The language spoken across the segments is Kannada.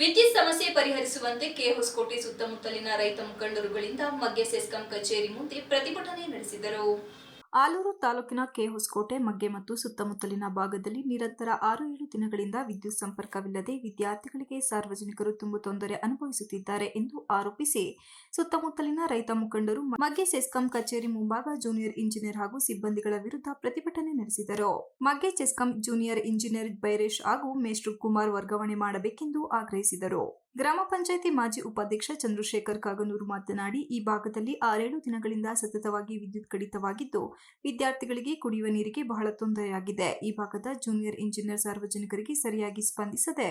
ವಿದ್ಯುತ್ ಸಮಸ್ಯೆ ಪರಿಹರಿಸುವಂತೆ ಕೆಹೊಸಕೋಟೆ ಸುತ್ತಮುತ್ತಲಿನ ರೈತ ಮುಖಂಡರುಗಳಿಂದ ಮಗ್ಗೆ ಸೆಸ್ಕಾಂ ಕಚೇರಿ ಮುಂದೆ ಪ್ರತಿಭಟನೆ ನಡೆಸಿದರು. ಆಲೂರು ತಾಲೂಕಿನ ಕೆಹೊಸಕೋಟೆ, ಮಗ್ಗೆ ಮತ್ತು ಸುತ್ತಮುತ್ತಲಿನ ಭಾಗದಲ್ಲಿ ನಿರಂತರ 6-7 ದಿನಗಳಿಂದ ವಿದ್ಯುತ್ ಸಂಪರ್ಕವಿಲ್ಲದೆ ವಿದ್ಯಾರ್ಥಿಗಳಿಗೆ ಸಾರ್ವಜನಿಕರು ತುಂಬು ತೊಂದರೆ ಅನುಭವಿಸುತ್ತಿದ್ದಾರೆ ಎಂದು ಆರೋಪಿಸಿ ಸುತ್ತಮುತ್ತಲಿನ ರೈತ ಮುಖಂಡರು ಮಗ್ಗೆ ಸೆಸ್ಕಾಂ ಕಚೇರಿ ಮುಂಭಾಗ ಜೂನಿಯರ್ ಇಂಜಿನಿಯರ್ ಹಾಗೂ ಸಿಬ್ಬಂದಿಗಳ ವಿರುದ್ಧ ಪ್ರತಿಭಟನೆ ನಡೆಸಿದರು. ಮಗ್ಗೆ ಸೆಸ್ಕಾಂ ಜೂನಿಯರ್ ಇಂಜಿನಿಯರ್ ಬೈರೇಶ್ ಹಾಗೂ ಮೇಷ್ಟ್ರು ಕುಮಾರ್ ವರ್ಗಾವಣೆ ಮಾಡಬೇಕೆಂದು ಆಗ್ರಹಿಸಿದರು. ಗ್ರಾಮ ಪಂಚಾಯಿತಿ ಮಾಜಿ ಉಪಾಧ್ಯಕ್ಷ ಚಂದ್ರಶೇಖರ್ ಕಾಗನೂರು ಮಾತನಾಡಿ, ಈ ಭಾಗದಲ್ಲಿ 6-7 ದಿನಗಳಿಂದ ಸತತವಾಗಿ ವಿದ್ಯುತ್ ಕಡಿತವಾಗಿದ್ದು ವಿದ್ಯಾರ್ಥಿಗಳಿಗೆ ಕುಡಿಯುವ ನೀರಿಗೆ ಬಹಳ ತೊಂದರೆಯಾಗಿದೆ. ಈ ಭಾಗದ ಜೂನಿಯರ್ ಇಂಜಿನಿಯರ್ ಸಾರ್ವಜನಿಕರಿಗೆ ಸರಿಯಾಗಿ ಸ್ಪಂದಿಸದೆ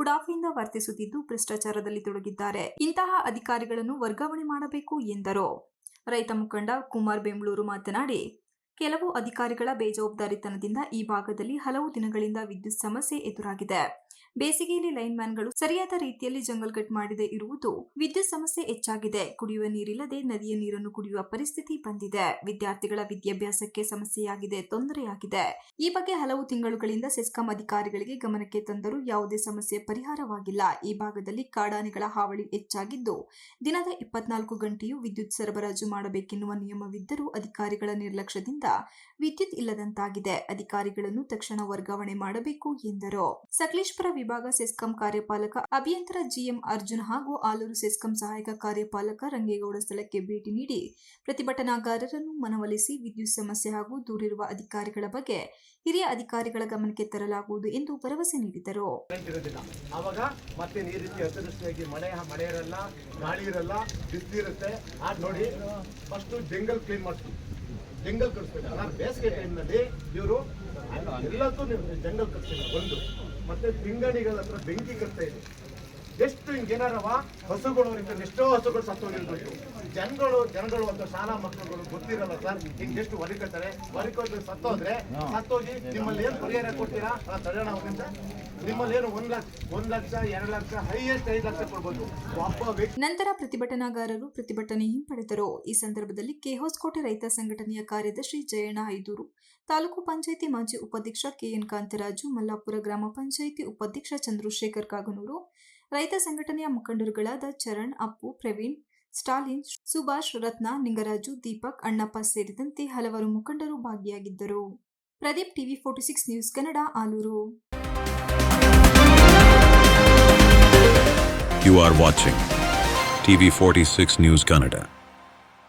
ಉಡಾಫೆಯಿಂದ ವರ್ತಿಸುತ್ತಿದ್ದು ಭ್ರಷ್ಟಾಚಾರದಲ್ಲಿ ತೊಡಗಿದ್ದಾರೆ. ಇಂತಹ ಅಧಿಕಾರಿಗಳನ್ನು ವರ್ಗಾವಣೆ ಮಾಡಬೇಕು ಎಂದರು. ರೈತ ಮುಖಂಡ ಕುಮಾರ್ ಬೆಂಗಳೂರು ಮಾತನಾಡಿ, ಕೆಲವು ಅಧಿಕಾರಿಗಳ ಬೇಜವಾಬ್ದಾರಿತನದಿಂದ ಈ ಭಾಗದಲ್ಲಿ ಹಲವು ದಿನಗಳಿಂದ ವಿದ್ಯುತ್ ಸಮಸ್ಯೆ ಎದುರಾಗಿದೆ. ಬೇಸಿಗೆಯಲ್ಲಿ ಲೈನ್ ಮ್ಯಾನ್ಗಳು ಸರಿಯಾದ ರೀತಿಯಲ್ಲಿ ಜಂಗಲ್ ಕಟ್ ಮಾಡದೇ ಇರುವುದು ವಿದ್ಯುತ್ ಸಮಸ್ಯೆ ಹೆಚ್ಚಾಗಿದೆ. ಕುಡಿಯುವ ನೀರಿಲ್ಲದೆ ನದಿಯ ನೀರನ್ನು ಕುಡಿಯುವ ಪರಿಸ್ಥಿತಿ ಬಂದಿದೆ. ವಿದ್ಯಾರ್ಥಿಗಳ ವಿದ್ಯಾಭ್ಯಾಸಕ್ಕೆ ಸಮಸ್ಯೆಯಾಗಿದೆ, ತೊಂದರೆಯಾಗಿದೆ. ಈ ಬಗ್ಗೆ ಹಲವು ತಿಂಗಳುಗಳಿಂದ ಸೆಸ್ಕಾಂ ಅಧಿಕಾರಿಗಳಿಗೆ ಗಮನಕ್ಕೆ ತಂದರೂ ಯಾವುದೇ ಸಮಸ್ಯೆ ಪರಿಹಾರವಾಗಿಲ್ಲ. ಈ ಭಾಗದಲ್ಲಿ ಕಾಡಾನೆಗಳ ಹಾವಳಿ ಹೆಚ್ಚಾಗಿದ್ದು ದಿನದ 24 ಗಂಟೆಯೂ ವಿದ್ಯುತ್ ಸರಬರಾಜು ಮಾಡಬೇಕೆನ್ನುವ ನಿಯಮವಿದ್ದರೂ ಅಧಿಕಾರಿಗಳ ನಿರ್ಲಕ್ಷ್ಯದಿಂದ ವಿದ್ಯುತ್ ಇಲ್ಲದಂತಾಗಿದೆ. ಅಧಿಕಾರಿಗಳನ್ನು ತಕ್ಷಣ ವರ್ಗಾವಣೆ ಮಾಡಬೇಕು ಎಂದರು. ಸಕಲೇಶಪುರ ವಿಭಾಗ ಸೆಸ್ಕಾಂ ಕಾರ್ಯಪಾಲಕ ಅಭಿಯಂತರ ಜಿಎಂ ಅರ್ಜುನ್ ಹಾಗೂ ಆಲೂರು ಸೆಸ್ಕಾಂ ಸಹಾಯಕ ಕಾರ್ಯಪಾಲಕ ರಂಗೇಗೌಡ ಸ್ಥಳಕ್ಕೆ ಭೇಟಿ ನೀಡಿ ಪ್ರತಿಭಟನಾಗಾರರನ್ನು ಮನವೊಲಿಸಿ ವಿದ್ಯುತ್ ಸಮಸ್ಯೆ ಹಾಗೂ ದೂರಿರುವ ಅಧಿಕಾರಿಗಳ ಬಗ್ಗೆ ಹಿರಿಯ ಅಧಿಕಾರಿಗಳ ಗಮನಕ್ಕೆ ತರಲಾಗುವುದು ಎಂದು ಭರವಸೆ ನೀಡಿದರು. ಆವಾಗ ಮತ್ತೆ ಈ ರೀತಿ ಅತಿವೃಷ್ಟಿಯಾಗಿ ಮಳೆ ಇರಲ್ಲ, ಗಾಳಿ ಇರಲ್ಲ, ಬಿಸಿಲು ಇರುತ್ತೆ. ಆಗ ನೋಡಿ ಫಸ್ಟ್ ಜಂಗಲ್ ಕ್ಲೀನ್ ಮಾಡ್ತೀವಿ, ಜಂಗಲ್ ಕಳಿಸ್ಬೇಕು. ಬೇಸಿಗೆ ಟೈಮ್ನಲ್ಲಿ ಇವರು ಎಲ್ಲಕ್ಕೂ ಜಂಗಲ್ ಕಳಿಸ್ತಿಲ್ಲ. ಒಂದು ಮತ್ತೆ ತಿಂಗಣಿಗಳ ಹತ್ರ ಬೆಂಕಿ ಕಟ್ತಾ ಇದೆ. ಎಷ್ಟು ಹಿಂಗೇನಾರವ ಹಸುಗಳು ಎಷ್ಟೋ ಹಸುಗಳು ಸತ್ತೋಗಿರ್ಬೇಕು. ಜನಗಳು ಅಂತ ಶಾಲಾ ಮಕ್ಕಳುಗಳು ಗೊತ್ತಿರಲ್ಲ ಸರ್, ಹಿಂಗೆ ಎಷ್ಟು ಹೊರಿಕೊತಾರೆ. ಹೊರಿಕೊಂಡು ಸತ್ತೋಗಿ ನಿಮ್ಮಲ್ಲಿ ಏನು ಪರಿಹಾರ ಕೊಡ್ತೀರಾ? ತಡೆಯೋಣ ಅವರಿಂದ. ನಿಮ್ಮಲ್ಲಿ ಏನು 1 ಲಕ್ಷ 2 ಲಕ್ಷ ಹೈಯೆಸ್ಟ್ 5 ಲಕ್ಷ ಕೊಡ್ಬೋದು ಒಬ್ಬ ವ್ಯಕ್ತಿ. ನಂತರ ಪ್ರತಿಭಟನಾಗಾರರು ಪ್ರತಿಭಟನೆ ಹಿಂಪಡೆದರು. ಈ ಸಂದರ್ಭದಲ್ಲಿ ಕೆಹೊಸಕೋಟೆ ರೈತ ಸಂಘಟನೆಯ ಕಾರ್ಯದರ್ಶಿ ಜಯಣ್ಣ ಹೈದೂರು, ತಾಲೂಕು ಪಂಚಾಯಿತಿ ಮಾಜಿ ಉಪಾಧ್ಯಕ್ಷ ಕೆಎನ್ ಕಾಂತರಾಜು, ಮಲ್ಲಾಪುರ ಗ್ರಾಮ ಪಂಚಾಯಿತಿ ಉಪಾಧ್ಯಕ್ಷ ಚಂದ್ರಶೇಖರ್ ಕಾಗನೂರು, ರೈತ ಸಂಘಟನೆಯ ಮುಖಂಡರುಗಳಾದ ಚರಣ್, ಅಪ್ಪು, ಪ್ರವೀಣ್, ಸ್ಟಾಲಿನ್, ಸುಭಾಷ್, ರತ್ನ, ನಿಂಗರಾಜು, ದೀಪಕ್, ಅಣ್ಣಪ್ಪ ಸೇರಿದಂತೆ ಹಲವರು ಮುಖಂಡರು ಭಾಗಿಯಾಗಿದ್ದರು. Pradeep, TV 46 news Kannada, Alur. You are watching TV 46 News Kannada.